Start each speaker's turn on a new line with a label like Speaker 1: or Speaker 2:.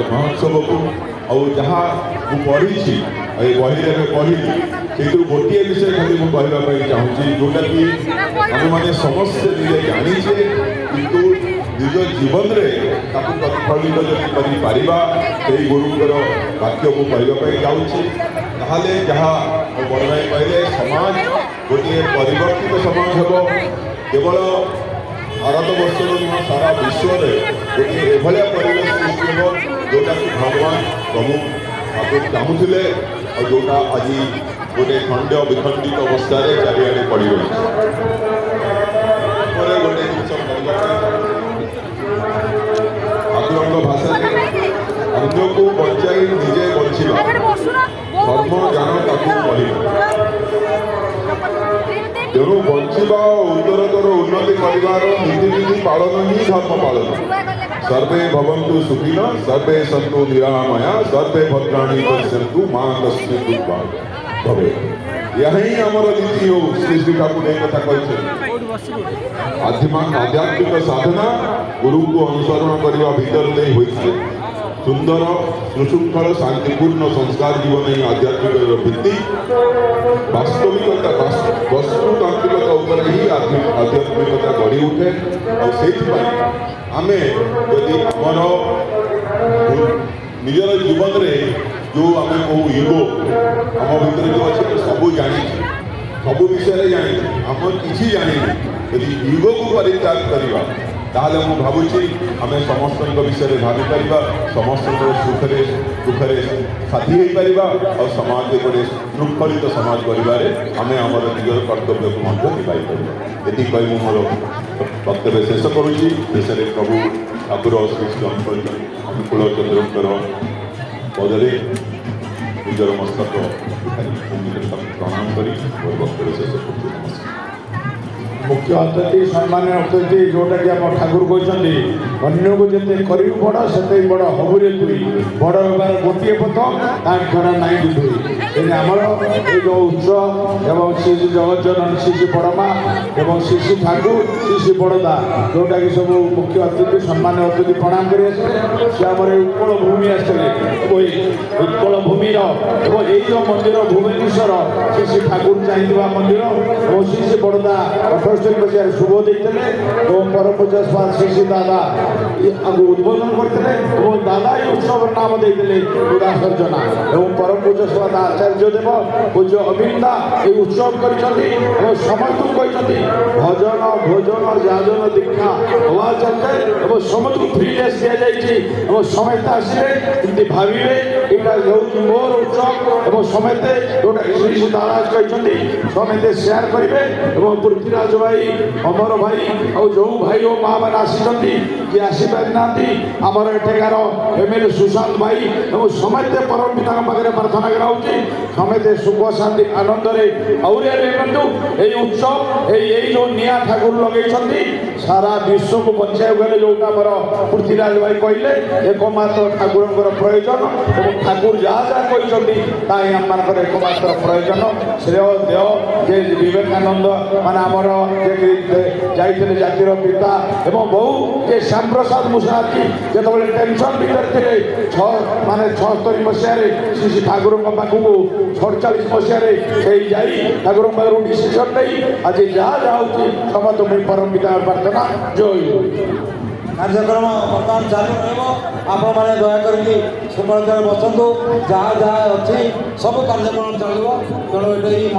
Speaker 1: महोत्सव को जहाँ पढ़ी बही पढ़ी से गोटे विषय खाली मुझे चाहूँगी जोटा कि आम मैंने समस्ते निजे जाचे किंतु निज जीवन में प्रतिफलित जब कर गुरुंर वाक्य को कहवाई जाऊँगी जहाँ बड़ भाई कहले समाज गोटे परिवर्तित समाज हम केवल भारत वर्ष सारा विश्व में गोटे एभलिया परिवेश सृष्टि हो जोटा कि भगवान प्रभु आपको चाहूले और जोटा आज गोटे खंड विखंडित अवस्था चारिड़े पड़ रही गोटे ठाकुर भाषा अन्य को बचाई निजे बचा धर्म ज्ञान ताकू पढ़ा तेणु बचा उत्तरतर उन्नति कर नीतिविधि पालन ही धर्म पालन सर्वे भवन्तु सुखिन सर्वे सन्तु निरामया सर्वे भद्राणि पश्यन्तु मां कश्चित् दुःखभाग् भवेत्। यही आमर नीति हो श्री श्री ठाकुर एक कथा कहते आध्यात्मिक साधना गुरु को अनुसरण करने भीतर दे होती सुंदर सुशृंखल शांतिपूर्ण संस्कार जीवन ही आध्यात्मिक भित्ति वास्तविकता वस्तुतांत्रिकता उपर ही आध्यात्मिकता गढ़ी उठे और से आमे यदि आमर निजर जीवन में जो आम कहू इगो आम भीतर जो अच्छे सबू जानी सबू विषय जानी आम किसी जानी यदि इगो को परित्याग करवा ताहले मु भावुची आम समस्त विषय भावी पार समस्त सुखरे दुखरे साथी हो पार और समाज गोटे शृंखलित समाज गढ़वे आम आमर निजर कर्तव्य को निभाई पार ये कही मोर वक्तव्य शेष करुच्ची शेष प्रभु ठाकुर श्री श्री अनुकूल चंद्रकर पदरे निजर मस्तक प्रणाम कर वक्तव्य शेष कर
Speaker 2: मुख्य अतिथि सम्मान अतिथि जोटा कि आम ठाकुर कहते अन्य को जिते करी बड़ से बड़ हबुरे दुई बड़ होगार गोटे पथ छड़ा नाई दुई आमर ये जो उत्सव एवं श्री श्री जगज्जनन श्री श्री बड़मा एवं श्री श्री ठाकुर श्री श्री बड़दा जोटा कि सब मुख्य अतिथि सम्मान अतिथि प्रणाम कर आमर उत्कल भूमि आसते उत्कल भूमिर एवं यही जो मंदिर भुवनेश्वर श्री श्री ठाकुर चाहिए मंदिर और श्री श्री बड़दा 78 मसीह शुभ देते परम पूज्य श्री श्री दादा उद्बोधन करते दादा ये उत्सव नाम देते गुड़ा सर्जना और परम पूज्य दादा आचार्य देव पूज्य अभिन्दा ये उत्सव कर समस्त कहते भजन भोजन जाजन दीक्षा हवा चलते और समस्त फ्रीनेस दि जाए समस्त आसवे भावे यहाँ मोर उत्सव और समस्ते जोटा श्री श्री दादा कहते समस्ते सेयार करेंगे और पृथ्वीराज भाई अमर भाई और जो भाई और माँ मैंने आसी कि आसपार ना आमर एठार एमएलए सुशांत भाई और समस्ते परम पिता पाखे प्रार्थना कराऊँगी समस्ते सुख शांति आनंद उत्सव यही जो निया ठाकुर लगे सारा विश्व को बचाई गले जोटा आमर पृथ्वीराज भाई कहले एकमात्र ठाकुर प्रयोजन और ठाकुर जहाँ जहाँ कहते आम मानकर एकमात्र प्रयोजन श्रेय देव जे विवेकानंद मान आमर जाते जातिर पिता एवं बहु जे श्याम प्रसाद मुसाहाती जो टेंशन भीतर थे माने 76 मसीह श्री श्री ठाकुर पाखक 47 मसीह ठाकुर पाखु डिसीजन नहीं आज जहाँ जहाँ हो समस्त परम पिता प्रार्थना जय
Speaker 3: कार्यक्रम बर्तमान चालू रहा दयाकर सुमलतार बसतु जहाँ जहाँ अच्छी सब कार्यक्रम चलो तेणु ये